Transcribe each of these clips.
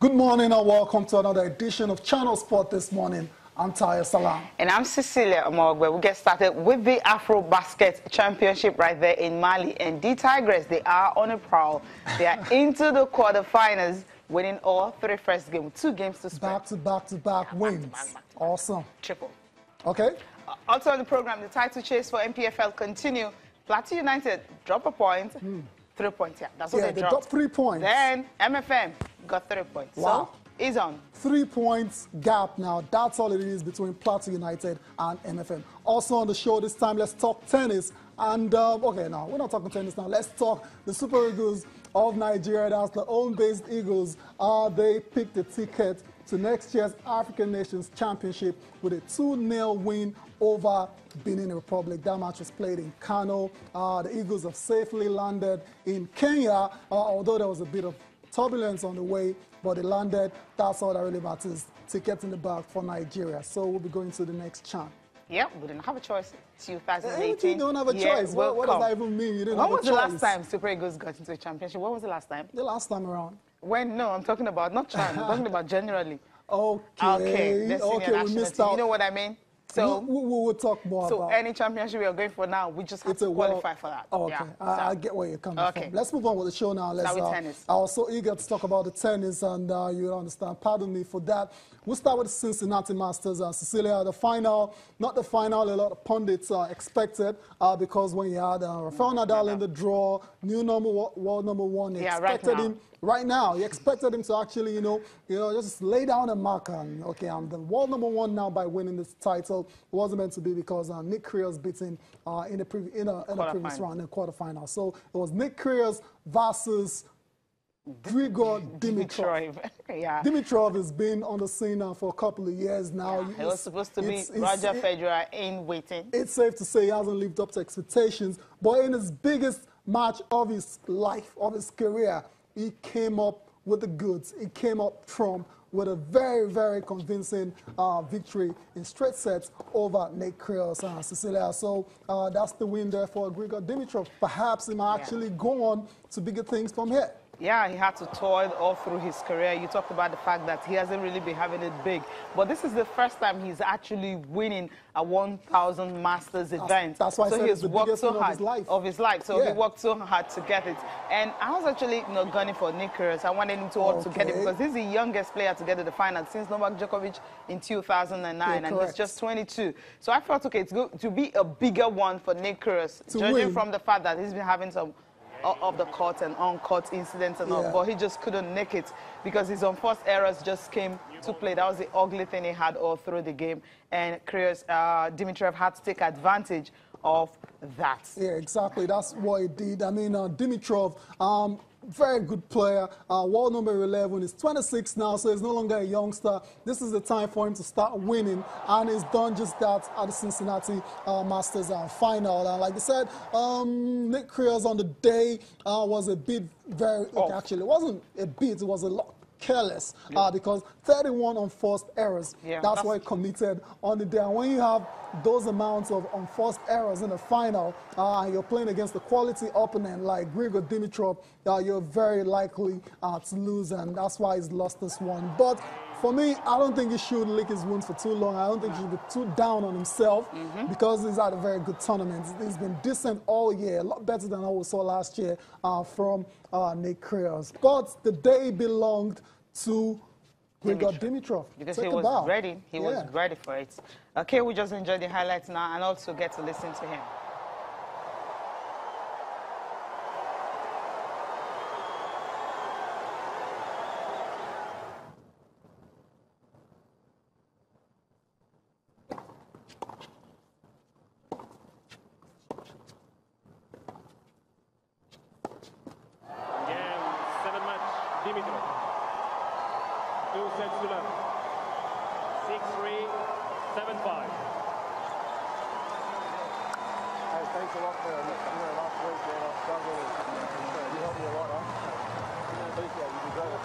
Good morning and welcome to another edition of Channel Sport this morning. I'm Taya Salam. And I'm Cecilia Omogwe. We'll get started with the Afro Basket Championship right there in Mali. And the Tigers, they are on a prowl. They are into the quarterfinals, winning all three first games, 2 games to spread. Back-to-back wins. Back. Awesome. Triple. Okay. Also on the program, the title chase for MPFL continue. Plateau United drop a point. 3 points, yeah. That's what they dropped. 3 points. Then MFM got 3 points. Wow. So he's on. 3 points gap now. That's all it is between Plateau United and MFM. Also on the show this time, let's talk tennis. And, okay, now, we're not talking tennis now. Let's talk the Super Eagles of Nigeria. That's the home-based Eagles. They picked the ticket to next year's African Nations Championship with a 2-0 win over Benin Republic. That match was played in Kano. The Eagles have safely landed in Kenya, although there was a bit of turbulence on the way, but they landed. That's all that really matters. Tickets in the bag for Nigeria. So we'll be going to the next champ. Yeah, we didn't have a choice. 2018. You don't have a choice. What does that even mean? You didn't have a choice. When was the last time Super Eagles got into a championship? When was the last time? The last time around. When? No, I'm talking about not Chan. I'm talking about generally. Okay. We missed out. You know what I mean? So we'll talk more about. So any championship we are going for now, we just have to qualify for that. Oh, okay. Yeah. I get where you're coming from. Let's move on with the show now. Let's start with tennis. I was so eager to talk about the tennis, and you understand. Pardon me for that. We'll start with the Cincinnati Masters. Cecilia, the final, not the final, a lot of pundits expected because when you had Rafael Nadal in the draw, new world number one, you expected him. Right now, you expected him to actually, just lay down a marker. And, okay, I'm the world number one now by winning this title. It wasn't meant to be because Nick Kyrgios beat him in the previous round, in the quarterfinal. So it was Nick Kyrgios versus Grigor Dimitrov. Dimitrov has been on the scene now for a couple of years now. He was supposed to be Roger Federer in waiting. It's safe to say he hasn't lived up to expectations. But in his biggest match of his life, of his career, he came up with the goods. He came up trump with a very, very convincing victory in straight sets over Nick Kyrgios, Cecilia. So that's the win there for Grigor Dimitrov. Perhaps he might actually go on to bigger things from here. Yeah, he had to toil all through his career. You talked about the fact that he hasn't really been having it big. But this is the first time he's actually winning a 1,000 Masters event. That's why I said it's the biggest win of his life. So he worked so hard to get it. And I was actually gunning for Nick Kyrgios. I wanted him to get it because he's the youngest player to get to the final since Novak Djokovic in 2009. And he's just 22. So I felt, okay, it's going to be a bigger one for Nick Kyrgios, judging from the fact that he's been having some of the court and on-court incidents and all, but he just couldn't nick it because his unforced errors just came to play. That was the ugly thing he had all through the game, and Dimitrov had to take advantage of that. Yeah, exactly. That's what he did. I mean, Dimitrov, very good player. World number 11. He's 26 now, so he's no longer a youngster. This is the time for him to start winning, and he's done just that at the Cincinnati Masters final. And like I said, Nick Kyrgios on the day was a bit actually, it wasn't a bit, it was a lot careless because 31 unforced errors. That's what he committed on the day. And when you have those amounts of unforced errors in the final, and you're playing against a quality opponent like Grigor Dimitrov, you're very likely to lose, and that's why he's lost this one. But for me, I don't think he should lick his wounds for too long. I don't think he should be too down on himself because he's had a very good tournament. He's been decent all year, a lot better than what we saw last year from Nick Kyrgios. But the day belonged to Grigor Dimitrov. Because he was ready. He was ready for it. Okay, we just enjoy the highlights now and also get to listen to him. Again, 7-match Dimitrov. 2 sets to love. 6-3, 7-5. Thanks a lot for last week. I struggled. You helped me a lot, huh? Appreciate it. You deserve it.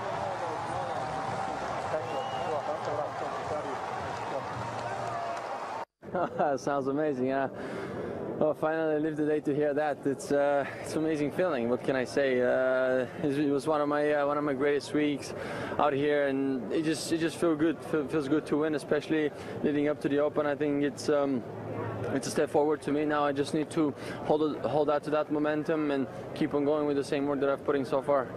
Thanks a lot. Sounds amazing, yeah. Well, finally lived the day to hear that. It's an amazing feeling. What can I say? It was one of my greatest weeks out here, and it just feels good. Feels good to win, especially leading up to the Open. I think it's a step forward to me now. I just need to hold out to that momentum and keep on going with the same work that I've put in so far.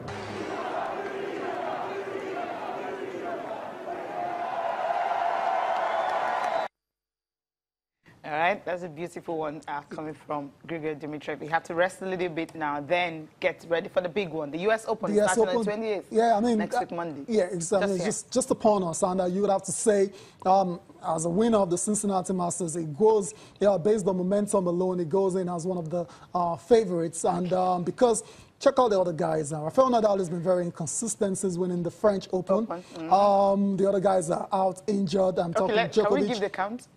All right, that's a beautiful one coming from Grigor Dimitrov. You have to rest a little bit now, then get ready for the big one. The U.S. Open is starting on the 28th. Yeah, I mean, next week, Monday. Yeah, it's just upon us. And you would have to say, as a winner of the Cincinnati Masters, it goes, based on momentum alone, it goes in as one of the favorites. And because check out the other guys. Rafael Nadal has been very inconsistent since winning the French Open. The other guys are out injured. I'm talking Djokovic. Can we give the count?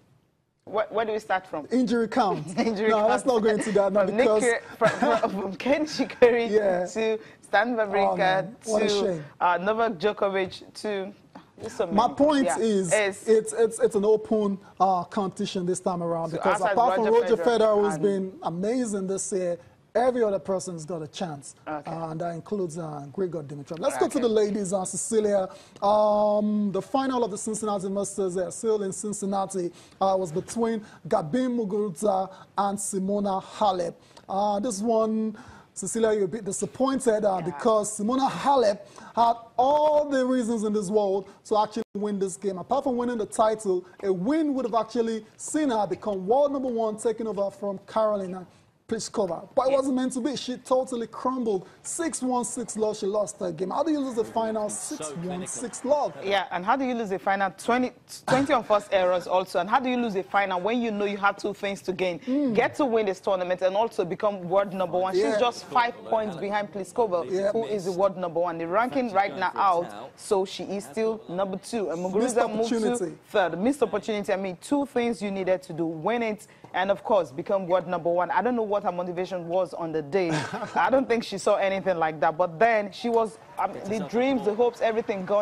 Where do we start from? Injury count. No, let's not go into that now because from Ken Shikari to Stan Wawrinka to Novak Djokovic to my point is it's an open competition this time around because apart from Roger Federer, who's been amazing this year, every other person's got a chance, and that includes Grigor Dimitrov. Let's go to the ladies, Cecilia. The final of the Cincinnati Masters, still in Cincinnati, was between Gabin Muguruza and Simona Halep. This one, Cecilia, you're a bit disappointed because Simona Halep had all the reasons in this world to actually win this game. Apart from winning the title, a win would have actually seen her become world #1, taking over from Carolina Pliskova. But it wasn't meant to be. She totally crumbled. 6-1, 6 loss. She lost her game. How do you lose the final 6-1, 6 loss? Yeah, and how do you lose the final 20 unforced errors also? And how do you lose a final when you know you have 2 things to gain? Get to win this tournament and also become world #1. She's just 5 points behind Pliskova, who is the world #1. The ranking right now out, so she is still #2. And Muguruza moved to 3rd. Missed opportunity. I mean, 2 things you needed to do. Win it, and of course, become world #1. I don't know what her motivation was on the day. I don't think she saw anything like that. But then she was, the dreams, the hopes, everything gone.